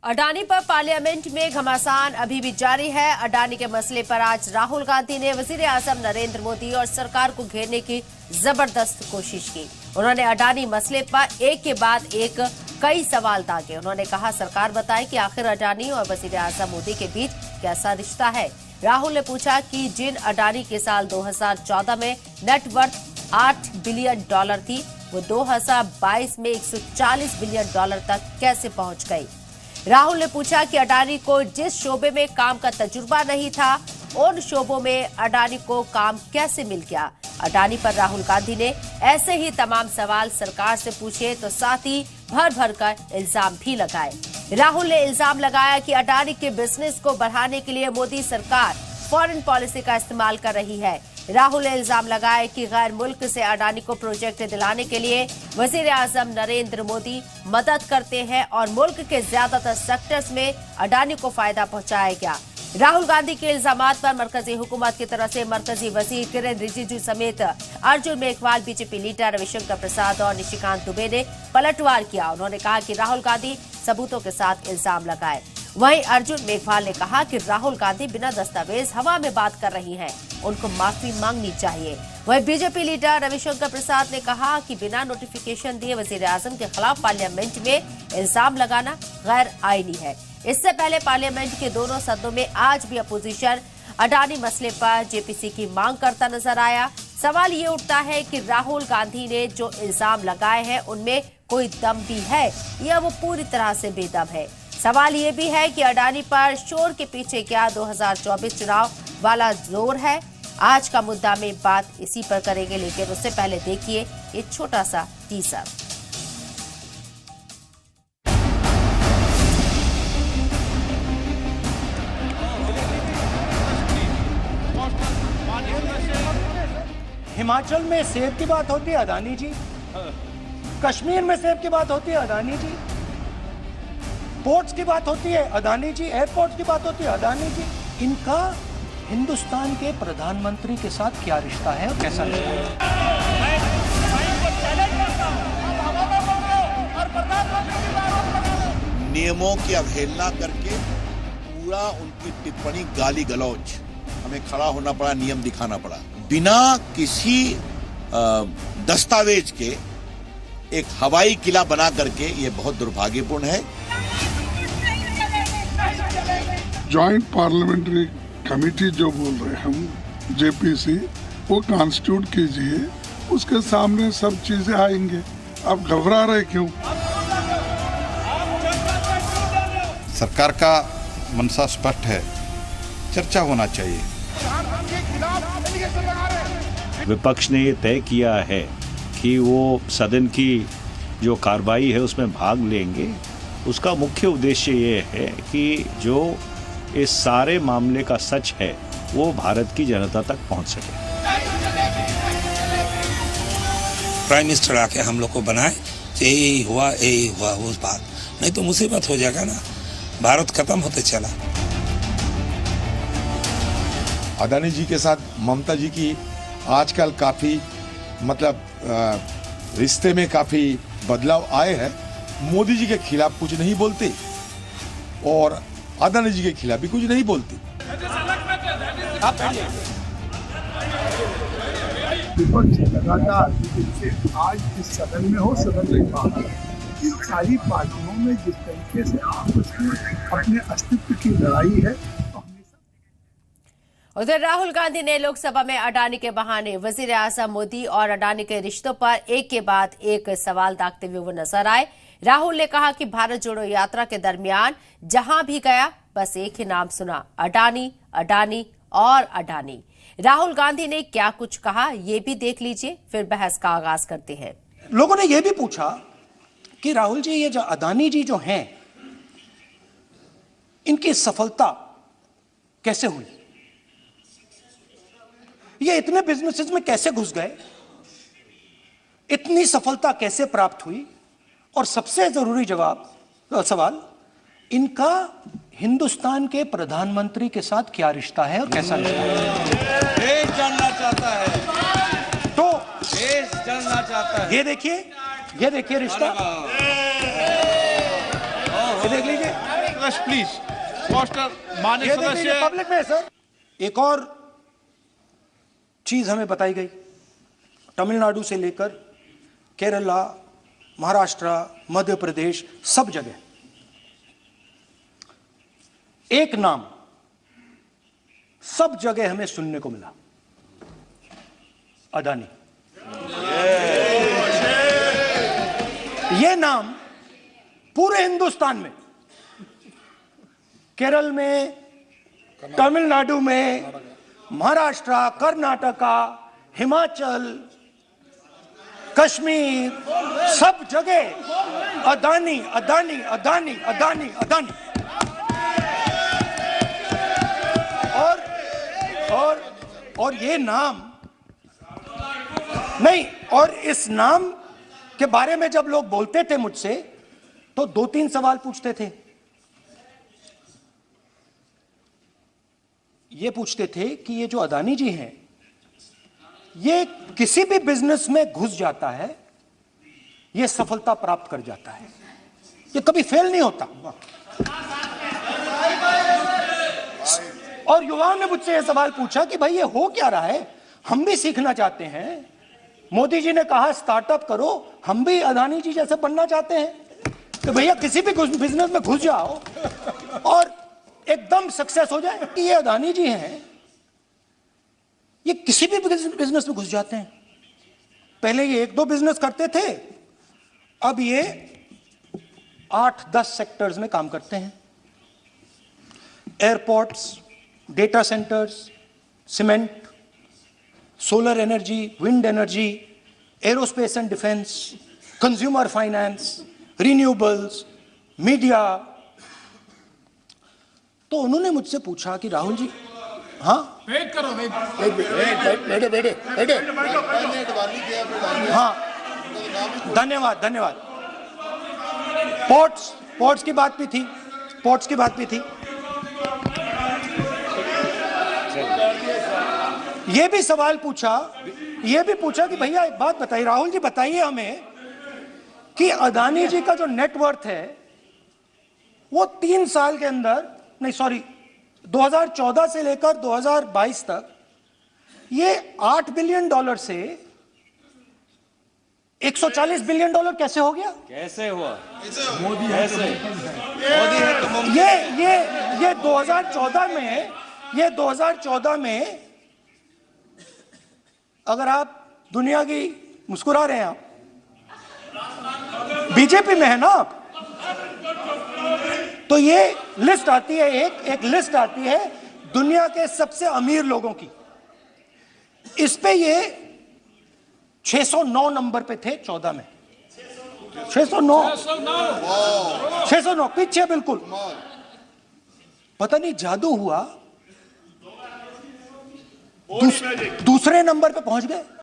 अडानी पर पार्लियामेंट में घमासान अभी भी जारी है। अडानी के मसले पर आज राहुल गांधी ने वजीर आजम नरेंद्र मोदी और सरकार को घेरने की जबरदस्त कोशिश की। उन्होंने अडानी मसले पर एक के बाद एक कई सवाल दागे। उन्होंने कहा, सरकार बताए कि आखिर अडानी और वजीर आजम मोदी के बीच कैसा रिश्ता है। राहुल ने पूछा कि जिन अडानी के साल 2014 में नेटवर्थ $8 बिलियन थी, वो 2022 में $140 बिलियन तक कैसे पहुंच गई। राहुल ने पूछा कि अडानी को जिस शोबे में काम का तजुर्बा नहीं था, उन शोबों में अडानी को काम कैसे मिल गया। अडानी पर राहुल गांधी ने ऐसे ही तमाम सवाल सरकार से पूछे तो साथ ही भर भर कर इल्जाम भी लगाए। राहुल ने इल्जाम लगाया कि अडानी के बिजनेस को बढ़ाने के लिए मोदी सरकार फॉरेन पॉलिसी का इस्तेमाल कर रही है। राहुल ने इल्जाम लगाया कि गैर मुल्क से अडानी को प्रोजेक्ट दिलाने के लिए वजीर आजम नरेंद्र मोदी मदद करते हैं और मुल्क के ज्यादातर सेक्टर्स में अडानी को फायदा पहुंचाया गया। राहुल गांधी के इल्जामात पर मरकजी हुकूमत की तरफ से मरकजी वजीर किरेन रिजिजू समेत अर्जुन मेघवाल, बीजेपी लीडर रविशंकर प्रसाद और निशिकांत दुबे ने पलटवार किया। उन्होंने कहा कि राहुल गांधी सबूतों के साथ इल्जाम लगाए। वहीं अर्जुन मेघवाल ने कहा कि राहुल गांधी बिना दस्तावेज हवा में बात कर रही हैं, उनको माफी मांगनी चाहिए। वहीं बीजेपी लीडर रविशंकर प्रसाद ने कहा कि बिना नोटिफिकेशन दिए वजीर आजम के खिलाफ पार्लियामेंट में इल्जाम लगाना गैर आईनी है। इससे पहले पार्लियामेंट के दोनों सदनों में आज भी अपोजिशन अडानी मसले पर जेपीसी की मांग करता नजर आया। सवाल ये उठता है कि राहुल गांधी ने जो इल्जाम लगाए हैं उनमें कोई दम भी है या वो पूरी तरह से बेदम है। सवाल ये भी है कि अडानी पर शोर के पीछे क्या 2024 चुनाव वाला जोर है। आज का मुद्दा में बात इसी पर करेंगे, लेकिन उससे पहले देखिए ये छोटा सा टीजर। हिमाचल में सेब की बात होती है अडानी जी, कश्मीर में सेब की बात होती है अडानी जी, पोर्ट्स की बात होती है अडानी जी, एयरपोर्ट्स की बात होती है अडानी जी। इनका हिंदुस्तान के प्रधानमंत्री के साथ क्या रिश्ता है और कैसा रिश्ता है? नियमों की अवहेलना करके पूरा उनकी टिप्पणी गाली गलौज, हमें खड़ा होना पड़ा, नियम दिखाना पड़ा। बिना किसी दस्तावेज के एक हवाई किला बना करके ये बहुत दुर्भाग्यपूर्ण है। जॉइंट पार्लियामेंट्री कमेटी जो बोल रहे हैं हम जेपीसी, वो कॉन्स्टिट्यूट कीजिए, उसके सामने सब चीजें आएंगे। आप घबरा रहे क्यों? सरकार का मनसा स्पष्ट है, चर्चा होना चाहिए। विपक्ष ने ये तय किया है कि वो सदन की जो कार्रवाई है उसमें भाग लेंगे। उसका मुख्य उद्देश्य ये है कि जो इस सारे मामले का सच है वो भारत की जनता तक पहुंच सके। प्राइम मिनिस्टर आके हम लोग को बनाए, यही हुआ उस बात, नहीं तो मुसीबत हो जाएगा ना, भारत खत्म होते चला। अडानी जी के साथ ममता जी की आजकल काफी रिश्ते में काफी बदलाव आए हैं। मोदी जी के खिलाफ कुछ नहीं बोलते और अडानी जी के खिलाफ भी कुछ नहीं बोलते। विपक्ष लगातार आज इस सदन में हो, सदन में बाहर, इन सारी पार्टियों में जिस तरीके से आपस में अपने अस्तित्व की लड़ाई है। उधर राहुल गांधी ने लोकसभा में अडानी के बहाने वजीर आजम मोदी और अडानी के रिश्तों पर एक के बाद एक सवाल दागते हुए वो नजर आए। राहुल ने कहा कि भारत जोड़ो यात्रा के दरमियान जहां भी गया बस एक ही नाम सुना, अडानी, अडानी और अडानी। राहुल गांधी ने क्या कुछ कहा ये भी देख लीजिए, फिर बहस का आगाज करते हैं। लोगों ने यह भी पूछा कि राहुल जी, ये जो अडानी जी जो हैं, इनकी सफलता कैसे हुई, ये इतने बिजनेसेस में कैसे घुस गए, इतनी सफलता कैसे प्राप्त हुई, और सबसे जरूरी सवाल, इनका हिंदुस्तान के प्रधानमंत्री के साथ क्या रिश्ता है और कैसा रिश्ता है। देश जानना चाहता है, तो देश जानना चाहता है। ये देखिए रिश्ता, ये देख लीजिए। रिक्वेस्ट प्लीज पोस्टर माननीय ये देखिए, सदस्य पब्लिक में है सर। एक और चीज हमें बताई गई, तमिलनाडु से लेकर केरला, महाराष्ट्र, मध्य प्रदेश, सब जगह एक नाम सब जगह हमें सुनने को मिला, अदानी। यह नाम पूरे हिंदुस्तान में, केरल में, तमिलनाडु में, महाराष्ट्र, कर्नाटका, हिमाचल, कश्मीर, सब जगह अदानी अदानी अदानी अदानी अदानी। और ये नाम नहीं, और इस नाम के बारे में जब लोग बोलते थे मुझसे तो 2-3 सवाल पूछते थे। ये पूछते थे कि ये जो अदानी जी हैं, ये किसी भी बिजनेस में घुस जाता है, ये सफलता प्राप्त कर जाता है, ये कभी फेल नहीं होता। और युवाओं ने मुझसे यह सवाल पूछा कि भाई ये हो क्या रहा है, हम भी सीखना चाहते हैं। मोदी जी ने कहा स्टार्टअप करो, हम भी अदानी जी जैसे बनना चाहते हैं कि भैया किसी भी बिजनेस में घुस जाओ और एकदम सक्सेस हो जाए। ये अदानी जी हैं, ये किसी भी बिजनेस में घुस जाते हैं। पहले ये 1-2 बिजनेस करते थे, अब ये 8-10 सेक्टर्स में काम करते हैं। Airports, data centres, cement, solar energy, wind energy, aerospace and defence, consumer finance, renewables, media. तो उन्होंने मुझसे पूछा कि राहुल जी, हाँ वेट करो बेटे हाँ, धन्यवाद। पोर्ट्स की बात भी थी। ये भी सवाल पूछा कि भैया एक बात बताइए, राहुल जी बताइए हमें कि अदानी जी का जो नेटवर्थ है वो 3 साल के अंदर, नहीं सॉरी 2014 से लेकर 2022 तक ये $8 बिलियन से $140 बिलियन कैसे हो गया? कैसे हुआ? मोदी ये 2014 में अगर आप दुनिया की, मुस्कुरा रहे हैं आप, बीजेपी में है ना आप, तो ये लिस्ट आती है, एक लिस्ट आती है दुनिया के सबसे अमीर लोगों की। इस पे ये 609 नंबर पे थे 14 में। 609 पीछे बिल्कुल। पता नहीं जादू हुआ, दूसरे नंबर पे पहुंच गए।